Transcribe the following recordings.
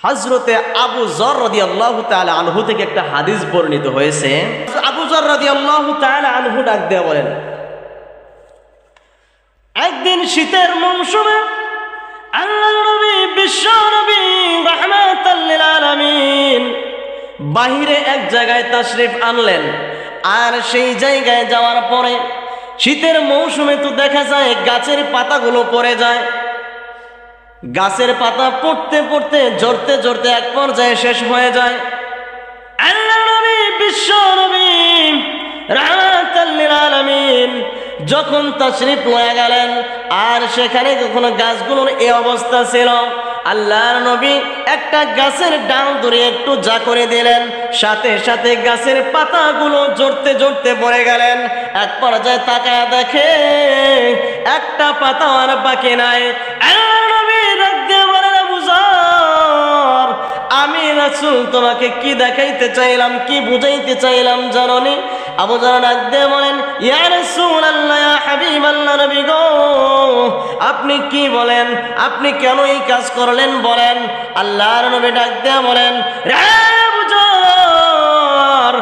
হযরতে আবু যর রাদিয়াল্লাহু তাআলা আনহু থেকে একটা হাদিস বর্ণিত হয়েছে। আবু যর রাদিয়াল্লাহু তাআলা আনহু ডাক দিয়ে বলেন, একদিন শীতের মৌসুমে আল্লাহর নবী বিশ্ব নবী রাহমাতাল লিল আলামিন বাহিরে এক জায়গায় তাশরিফ আনলেন। আর সেই জায়গায় যাওয়ার পরে শীতের মৌসুমে তো দেখা যায় গাছের পাতাগুলো পড়ে যায়। গাছের পাতা পড়তে পড়তে ঝরতে ঝরতে এক পর্যায়ে শেষ হয়ে যায়। আল্লাহর নবী বিশ্ব নবী রাহমাতাল লিল আলামিন যখন তাশরিফ লয়ে গেলেন আর সেখানে যখন গাছগুলোর এই অবস্থা ছিল, আল্লাহর নবী একটা গাছের ডাল ধরে একটু যা করে দিলেন, সাথে সাথে গাছের পাতাগুলো ঝরতে ঝরতে পড়ে গেলেন। এক পর্যায়ে তাকায় দেখে একটা পাতা আর বাকি নাই। আল্লাহর নবী ডাক দিয়ে বলেন, আবু যর, আমি রাসূল তোমাকে কি দেখাইতে চাইলাম, কি বুঝাইতে চাইলাম জানোনি? আবু যর ডাক দিয়ে বলেন, ইয়া রাসূলুল্লাহ, ইয়া হাবিবাল্লাহ, নবী গো, আপনি কি বলেন, আপনি কেন এই কাজ করলেন বলেন? আল্লাহর নবী ডাক দিয়ে বলেন, রে আবু যর,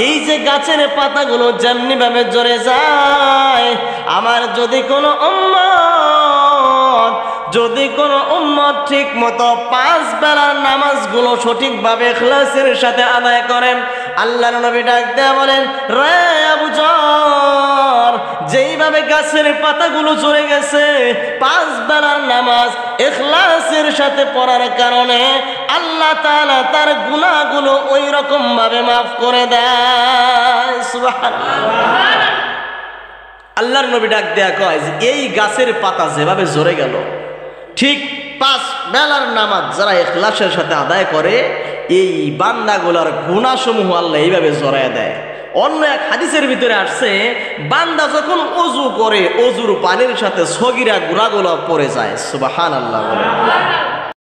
এই যে গাছের পাতাগুলো যেমনি ভাবে ঝরে যায়, আমার যদি কোনো উম্মত ঠিক মতো 5 বেলার নামাজগুলো সঠিকভাবে ইখলাসের সাথে আদায় করেন, আল্লাহর নবী ডাক দিয়ে বলেন, রে আবু যর, যেইভাবে গাছের পাতাগুলো ঝরে গেছে 5 বেলার নামাজ ইখলাসের সাথে পড়ার কারণে আল্লাহ তাআলা তার গুনাহগুলো ওই রকম ভাবে maaf করে দেয়। সুবহানাল্লাহ। আল্লাহর নবী ডাক দেয়া কয় যে এই গাছের পাতা যেভাবে ঝরে গেল, ঠিক 5 বেলার নামাজ যারা ইখলাসের সাথে আদায় করে এই বান্দাগুলোর গুনাহসমূহ আল্লাহ এইভাবে ঝরায় দেয়। অন্য এক হাদিসের ভিতরে আসছে, বান্দা যখন ওযু করে ওযুর পানির সাথে সগীরা গুনাহগুলো পড়ে যায়। সুবহানাল্লাহ।